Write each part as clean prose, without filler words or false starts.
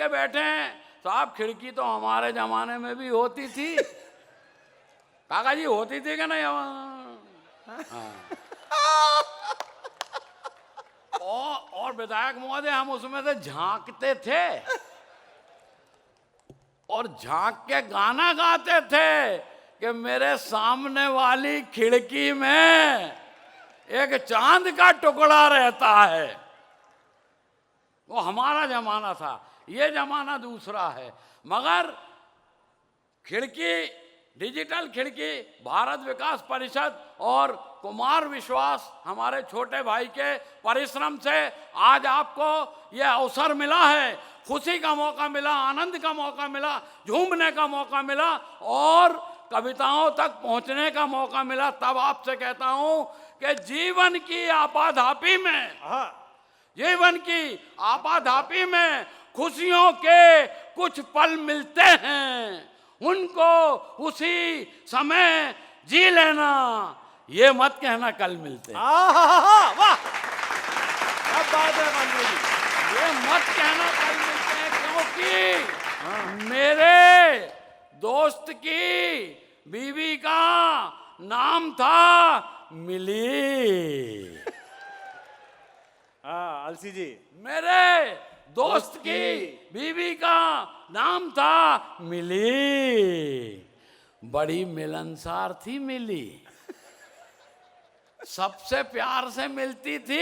के बैठे हैं साहब। खिड़की तो हमारे जमाने में भी होती थी। काका जी होती थी क्या नहीं? हाँ। और विधायक महोदय हम उसमें से झांकते थे और झांक के गाना गाते थे कि मेरे सामने वाली खिड़की में एक चांद का टुकड़ा रहता है। वो हमारा जमाना था, ये जमाना दूसरा है। मगर खिड़की, डिजिटल खिड़की, भारत विकास परिषद और कुमार विश्वास हमारे छोटे भाई के परिश्रम से आज आपको यह अवसर मिला है। खुशी का मौका मिला, आनंद का मौका मिला, झूमने का मौका मिला और कविताओं तक पहुंचने का मौका मिला। तब आपसे कहता हूं कि जीवन की आपाधापी में खुशियों के कुछ पल मिलते हैं, उनको उसी समय जी लेना, ये मत कहना कल मिलते हैं। वाह, अब बात है माननीय जी। ये मत कहना कल मिलते हैं, क्योंकि मेरे दोस्त की बीवी का नाम था मिली। हाँ अलसी जी, मेरे दोस्त की बीवी का नाम था मिली। बड़ी मिलनसार थी मिली, सबसे प्यार से मिलती थी।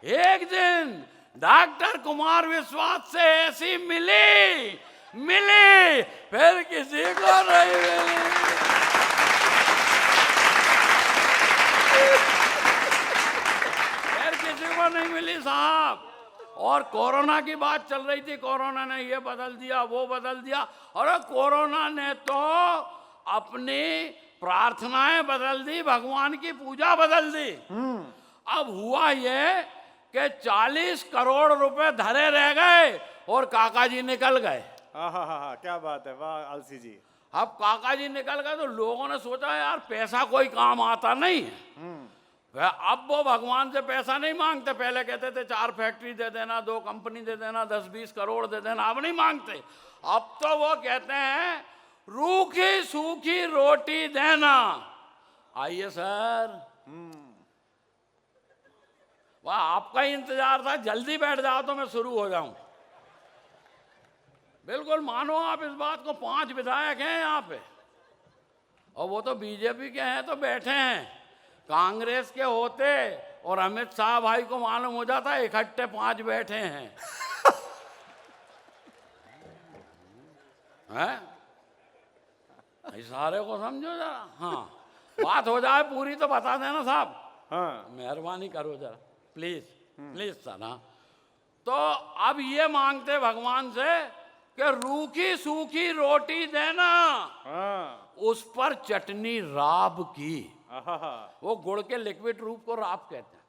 एक दिन डॉक्टर कुमार विश्वास से ऐसी मिली फिर किसी को नहीं मिली। फिर किसी को नहीं मिली साहब। और कोरोना की बात चल रही थी, कोरोना ने ये बदल दिया वो बदल दिया। और कोरोना ने तो अपनी प्रार्थनाएं बदल दी, भगवान की पूजा बदल दी। अब हुआ ये कि 40 करोड़ रुपए धरे रह गए और काका जी निकल गए। हाँ, क्या बात है, वाह अलसी जी। अब काका जी निकल गए तो लोगों ने सोचा यार पैसा कोई काम आता नहीं है। अब वो भगवान से पैसा नहीं मांगते। पहले कहते थे 4 फैक्ट्री दे देना, 2 कंपनी दे देना, 10-20 करोड़ दे देना। अब नहीं मांगते। अब तो वो कहते हैं रूखी सूखी रोटी देना। आइए सर, वाह आपका ही इंतजार था, जल्दी बैठ जाओ तो मैं शुरू हो जाऊं। बिल्कुल मानो आप इस बात को। 5 विधायक हैं यहाँ पे और वो तो बीजेपी के हैं तो बैठे हैं। कांग्रेस के होते और अमित शाह भाई को मालूम हो जाता इकट्ठे 5 बैठे हैं। हैं? इशारे को समझो जरा। हाँ, बात हो जाए पूरी तो बता देना साहब। हाँ मेहरबानी करो जरा, प्लीज सर। हाँ, तो अब ये मांगते भगवान से कि रूखी सूखी रोटी देना, उस पर चटनी राब की। वो गुड़ के लिक्विड रूप को राब कहते हैं।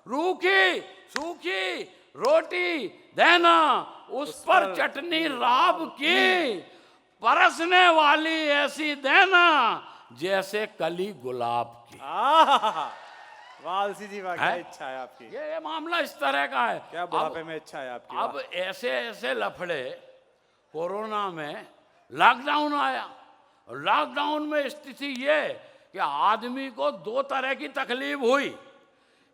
रूखी सूखी रोटी देना, उस पर चटनी राब की, परसने वाली ऐसी देना जैसे कली गुलाब की। वालसी जी, वाह क्या इच्छा है आपकी। ये मामला इस तरह का है। क्या बुढ़ापे में इच्छा है आपकी। अब ऐसे ऐसे लफड़े। कोरोना में लॉकडाउन आया। लॉकडाउन में स्थिति ये कि आदमी को 2 तरह की तकलीफ हुई।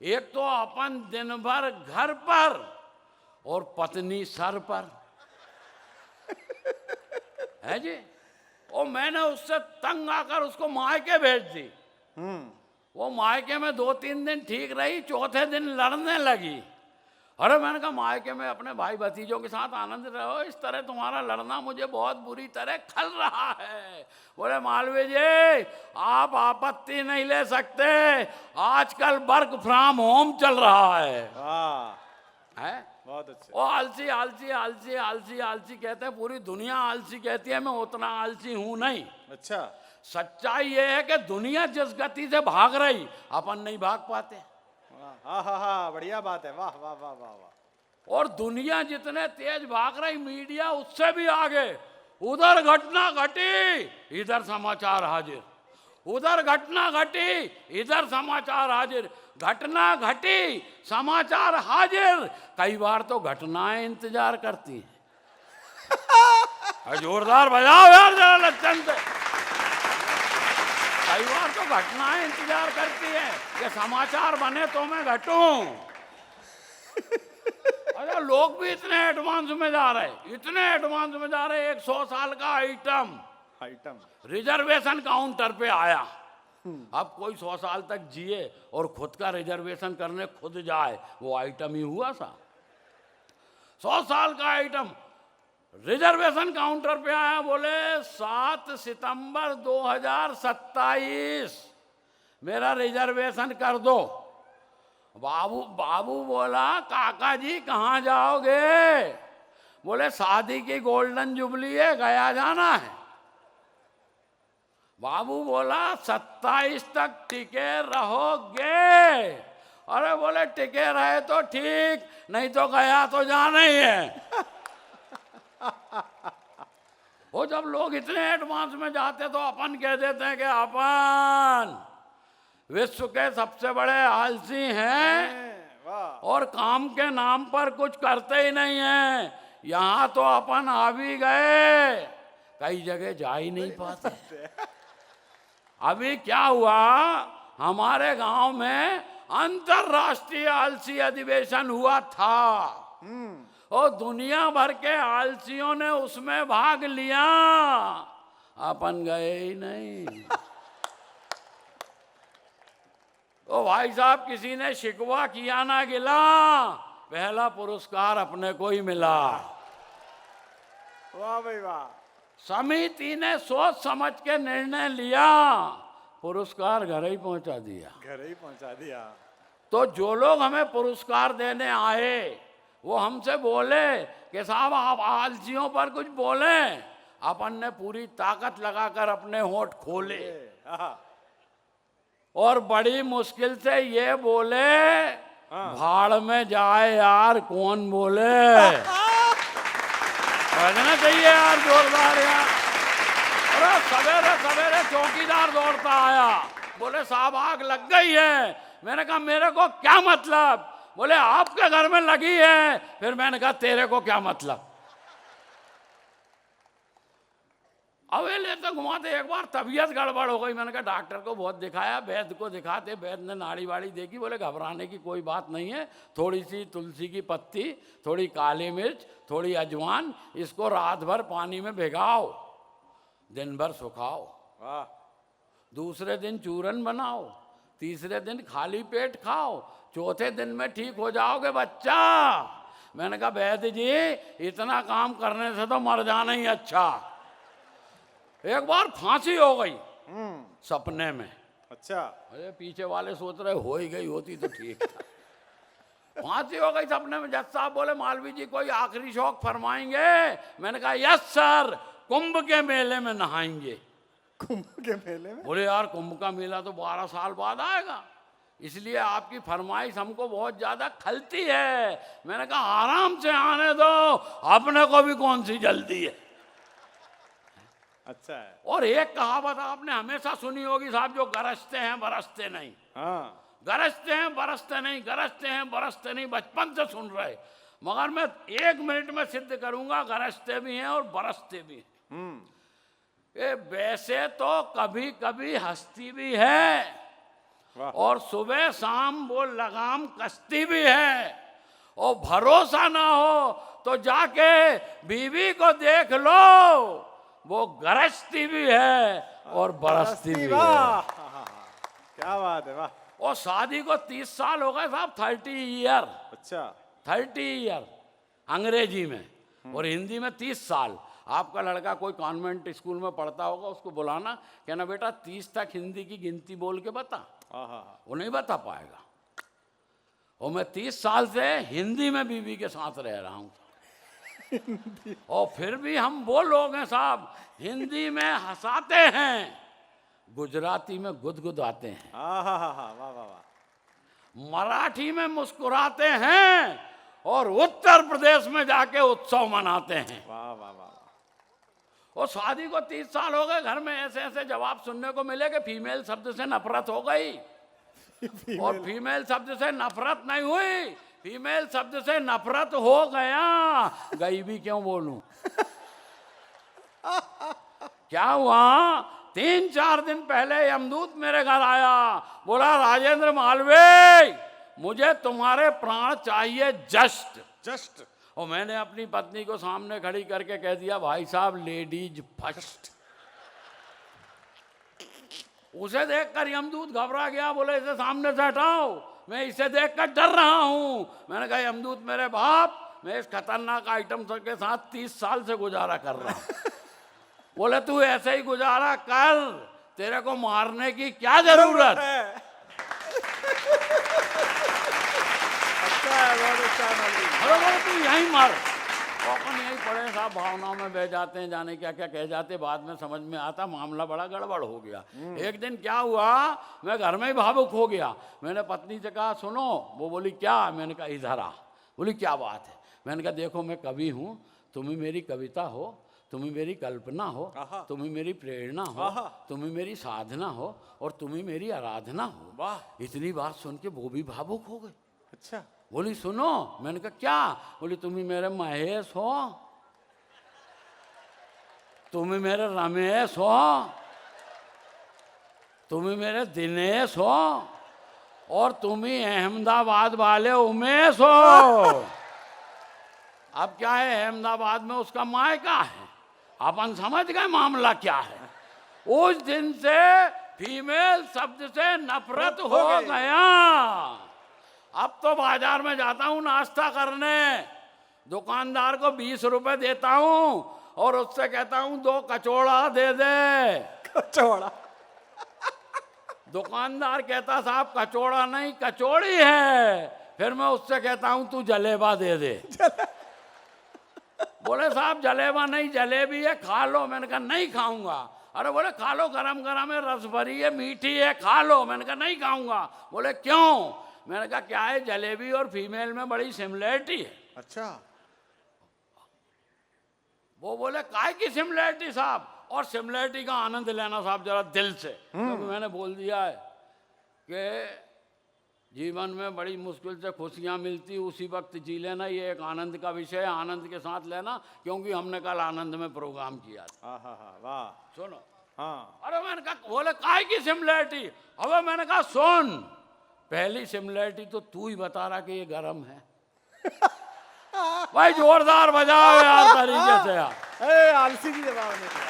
एक तो अपन दिन भर घर पर और पत्नी सर पर है जी। और मैंने उससे तंग आकर उसको मायके भेज दी। वो मायके में 2-3 दिन ठीक रही, चौथे दिन लड़ने लगी। अरे मैंने कहा मायके में अपने भाई भतीजों के साथ आनंद रहो, इस तरह तुम्हारा लड़ना मुझे बहुत बुरी तरह खल रहा है। बोले मालवीय जी आप आपत्ति नहीं ले सकते, आजकल वर्क फ्रॉम होम चल रहा है। है बहुत अच्छा। वो आलसी आलसी आलसी आलसी आलसी कहते हैं, पूरी दुनिया आलसी कहती है, मैं उतना आलसी हूं नहीं। अच्छा, सच्चाई ये है कि दुनिया जिस गति से भाग रही अपन नहीं भाग पाते। हाँ बढ़िया बात है, वाह वाह वाह वाह वाह। और दुनिया जितने तेज भाग रही, मीडिया उससे भी आगे। उधर घटना घटी इधर समाचार हाजिर, उधर घटना घटी इधर समाचार हाजिर, घटना घटी समाचार हाजिर। कई बार तो घटनाएं इंतजार करती हैं। जोरदार बजाओ यार जरा लच्चन से। कई बार तो घटनाएं इंतजार करती है कि समाचार बने तो मैं घटूं। अरे लोग भी इतने एडवांस में जा रहे, इतने एडवांस में जा रहे। 100 साल का आइटम रिजर्वेशन काउंटर पे आया। अब कोई 100 साल तक जिए और खुद का रिजर्वेशन करने खुद जाए, वो आइटम ही हुआ सा। 100 साल का आइटम रिजर्वेशन काउंटर पे आया, बोले 7 सितंबर 2027 मेरा रिजर्वेशन कर दो। बाबू बोला काका जी कहाँ जाओगे? बोले शादी की गोल्डन जुबली है, गया जाना है। बाबू बोला 27 तक टिके रहोगे? अरे बोले टिके रहे तो ठीक, नहीं तो गया तो जाना ही है। वो जब लोग इतने एडवांस में जाते तो अपन कह देते हैं कि अपन विश्व के सबसे बड़े आलसी हैं और काम के नाम पर कुछ करते ही नहीं हैं। यहाँ तो अपन आ भी गए, कई जगह जा ही नहीं पाते। अभी क्या हुआ, हमारे गांव में अंतरराष्ट्रीय आलसी अधिवेशन हुआ था और दुनिया भर के आलसियों ने उसमें भाग लिया, अपन गए ही नहीं। तो भाई साहब किसी ने शिकवा किया ना गिला, पहला पुरस्कार अपने को ही मिला। वाह भाई वाह। समिति ने सोच समझ के निर्णय लिया, पुरस्कार घर ही पहुंचा दिया। घर ही पहुंचा दिया। तो जो लोग हमें पुरस्कार देने आए वो हमसे बोले कि साहब आप आलसियों पर कुछ बोले। अपन ने पूरी ताकत लगाकर अपने होंठ खोले और बड़ी मुश्किल से ये बोले, भाड़ में जाए यार कौन बोले। बजना चाहिए यार जोरदार यार। अरे सवेरे सवेरे चौकीदार दौड़ता आया, बोले साहब आग लग गई है। मैंने कहा मेरे को क्या मतलब? बोले आपके घर में लगी है। फिर मैंने कहा तेरे को क्या मतलब? अवेले तो घुमाते, एक बार तबीयत गड़बड़ हो गई। मैंने कहा डॉक्टर को बहुत दिखाया, वैद्य को दिखाते, वैद्य ने नाड़ी वाड़ी देखी, बोले घबराने की कोई बात नहीं है, थोड़ी सी तुलसी की पत्ती, थोड़ी काली मिर्च, थोड़ी अजवान, इसको रात भर पानी में भिगाओ, दिन भर सुखाओ, दूसरे दिन चूरन बनाओ, तीसरे दिन खाली पेट खाओ, चौथे दिन में ठीक हो जाओगे बच्चा। मैंने कहा वैद्य जी इतना काम करने से तो मर जाना ही अच्छा। एक बार फांसी हो गई सपने में। अच्छा। अरे पीछे वाले सोच रहे हो ही गई होती तो ठीक था। फांसी हो गई सपने में। जज साहब बोले मालवी जी कोई आखिरी शौक फरमाएंगे? मैंने कहा यस सर, कुंभ के मेले में नहाएंगे। कुंभ के मेले में? बोले यार कुंभ का मेला तो 12 साल बाद आएगा, इसलिए आपकी फरमाइश हमको बहुत ज्यादा खलती है। मैंने कहा आराम से आने दो, अपने को भी कौन सी जल्दी है। अच्छा है। और एक कहावत आपने हमेशा सुनी होगी साहब, जो गरजते हैं बरसते नहीं। हाँ। गरजते हैं बरसते नहीं, गरजते हैं बरसते नहीं, बचपन से सुन रहे, मगर मैं 1 मिनट में सिद्ध करूंगा गरजते भी हैं और बरसते भी हैं। ये वैसे तो कभी कभी हंसती भी है और सुबह शाम वो लगाम कसती भी है। और भरोसा ना हो तो जाके बीवी को देख लो, वो गरजती भी है और बरसती भी है। क्या बात है, वाह। और शादी को 30 साल हो गए साहब, 30 ईयर। अच्छा। 30 ईयर अंग्रेजी में, और हिंदी में 30 साल। आपका लड़का कोई कॉन्वेंट स्कूल में पढ़ता होगा, उसको बुलाना, कहना बेटा 30 तक हिंदी की गिनती बोल के बता। वो नहीं बता पाएगा। और मैं 30 साल से हिंदी में बीवी के साथ रह रहा हूँ। और फिर भी हम वो लोग हैं साहब, हिंदी में हंसाते हैं, गुजराती में गुदगुदाते हैं, वाह वाह वाह, मराठी में मुस्कुराते हैं और उत्तर प्रदेश में जाके उत्सव मनाते हैं। वाह वाह वाह। और शादी को 30 साल हो गए, घर में ऐसे ऐसे जवाब सुनने को मिले कि फीमेल शब्द से नफरत हो गई। और फीमेल शब्द से नफरत नहीं हुई, फीमेल शब्द से नफरत हो गया। गई भी क्यों बोलूं। क्या हुआ, 3-4 दिन पहले यमदूत मेरे घर आया, बोला राजेंद्र मालवीय मुझे तुम्हारे प्राण चाहिए जस्ट। जस्ट। और मैंने अपनी पत्नी को सामने खड़ी करके कह दिया भाई साहब लेडीज फर्स्ट। उसे देखकर यमदूत घबरा गया, बोले इसे सामने से हटाओ, मैं इसे देखकर डर रहा हूं। मैंने कहा यमदूत मेरे बाप, मैं इस खतरनाक आइटम के साथ 30 साल से गुजारा कर रहा हूं। बोले तू ऐसे ही गुजारा कर, तेरे को मारने की क्या जरूरत है। अच्छा है, बहुत अच्छा है मालवीय। अरे बोले तू यहीं मार। तो अपन यहीं पड़े साहब, भावनाओं में बह जाते हैं, जाने क्या क्या कह जाते, बाद में समझ में आता मामला बड़ा गड़बड़ हो गया। एक दिन क्या हुआ, मैं घर में ही भावुक हो गया। मैंने पत्नी से कहा सुनो, वो बोली क्या, मैंने कहा इधर आ। बोली क्या बात है, मैंने कहा देखो मैं कवि हूँ, तुम ही मेरी कविता हो, तुम ही मेरी कल्पना हो, तुम ही मेरी प्रेरणा हो, तुम ही मेरी साधना हो, और तुम ही मेरी आराधना हो। वाह। इतनी बात सुन के वो भी भावुक हो गए। अच्छा। बोली सुनो, मैंने कहा क्या, बोली तुम ही मेरे महेश हो, तुम ही मेरे रमेश हो, तुम ही मेरे दिनेश हो, और तुम ही अहमदाबाद वाले उमेश हो। अब क्या है, अहमदाबाद में उसका मायका है, अपन समझ गए मामला क्या है। उस दिन से फीमेल शब्द से नफरत हो गया। अब तो बाजार में जाता हूँ नाश्ता करने, दुकानदार को 20 रुपए देता हूँ और उससे कहता हूँ 2 कचौड़ा दे दे। कचौड़ा। दुकानदार कहता साहब कचौड़ा नहीं कचौड़ी है। फिर मैं उससे कहता हूँ तू जलेबा दे दे। बोले साहब जलेबा नहीं जलेबी है, खा लो। मैंने कहा नहीं खाऊंगा। अरे बोले खा लो, गरम गरम है, रस भरी है, मीठी है, खा लो। मैंने कहा नहीं खाऊंगा। बोले क्यों? मैंने कहा क्या है, जलेबी और फीमेल में बड़ी सिमिलरिटी है। अच्छा। वो बोले काय की सिमिलरिटी साहब, और सिमिलरिटी का आनंद लेना साहब जरा दिल से, क्योंकि मैंने बोल दिया है कि जीवन में बड़ी मुश्किल से खुशियां मिलती, उसी वक्त जी लेना, ये एक आनंद का विषय है, आनंद के साथ लेना, क्योंकि हमने कल आनंद में प्रोग्राम किया था। वाह। सुनो। हाँ। अरे मैंने कहा, बोले काय की सिमिलरिटी? अब मैंने कहा सुन, पहली सिमिलरिटी तो तू ही बता रहा कि ये गर्म है। भाई जोरदार बजाओ यार तरीके से यार। आलसी की जवाब नहीं दिया।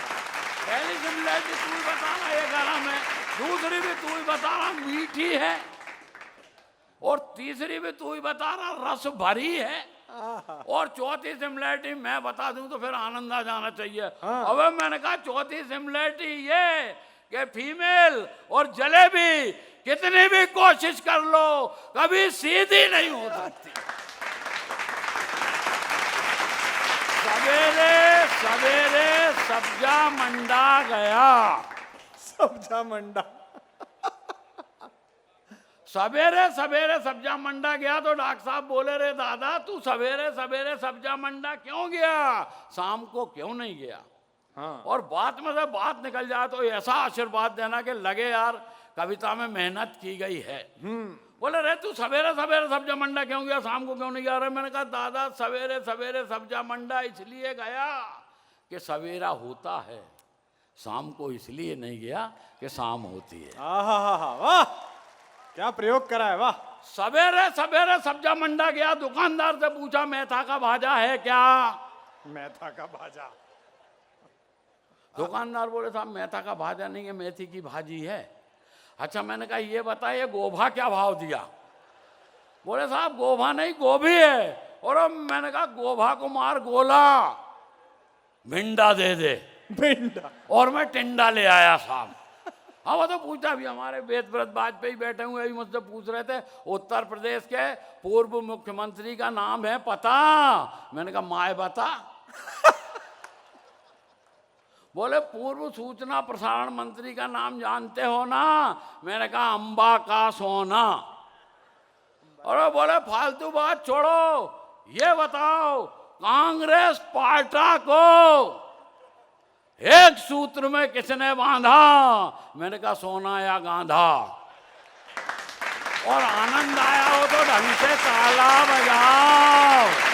पहली सिमिलरिटी तू ही बता रहा ये गर्म है, दूसरी भी तू ही बता रहा मीठी है, और तीसरी भी तू ही बता रहा रस भरी है, और चौथी सिमिलरिटी मैं बता दूं तो फिर आनंद आ जाना चाहिए। अब मैंने कहा चौथी सिमिलरिटी ये कि फीमेल और जलेबी कितनी भी कोशिश कर लो कभी सीधी नहीं हो सकती। सवेरे सवेरे सब्जा मंडा गया। सब्जा मंडा। सवेरे सवेरे सब्जा मंडा गया तो डॉक्टर साहब बोले रे दादा तू सवेरे सवेरे सब्जा मंडा क्यों गया, शाम को क्यों नहीं गया? हाँ। और बात में से बात निकल जाए तो ऐसा आशीर्वाद देना कि लगे यार कविता में मेहनत की गई है। बोले रे तू सवेरे सवेरे सब्जा मंडा क्यों गया, शाम को क्यों नहीं गया? रहे मैंने कहा दादा सवेरे सवेरे सब्जा मंडा इसलिए गया कि सवेरा होता है, शाम को इसलिए नहीं गया कि शाम होती है। वाह, क्या प्रयोग करा है, वाह। सवेरे सवेरे सब्जा मंडा गया, दुकानदार से पूछा मेथा का भाजा है क्या? मेथा का भाजा। दुकानदार बोले साहब मेथा का भाजा नहीं है, मेथी की भाजी है। अच्छा मैंने कहा ये बताइए गोभा क्या भाव दिया? बोले साहब गोभा नहीं गोभी है। और अब मैंने कहा गोभा को मार गोला, भिंडा दे दे। भिंडा। और मैं टिंडा ले आया साहब। हाँ वो तो पूछा भी, हमारे वेदव्रत वाजपेयी बैठे हुए अभी मुझसे पूछ रहे थे उत्तर प्रदेश के पूर्व मुख्यमंत्री का नाम है पता? मैंने कहा माए बता। बोले पूर्व सूचना प्रसारण मंत्री का नाम जानते हो ना? मैंने कहा अंबा का सोना। और बोले फालतू बात छोड़ो, ये बताओ कांग्रेस पार्टी को एक सूत्र में किसने बांधा? मैंने कहा सोना या गांधा। और आनंद आया हो तो ढंग से ताला बजाओ।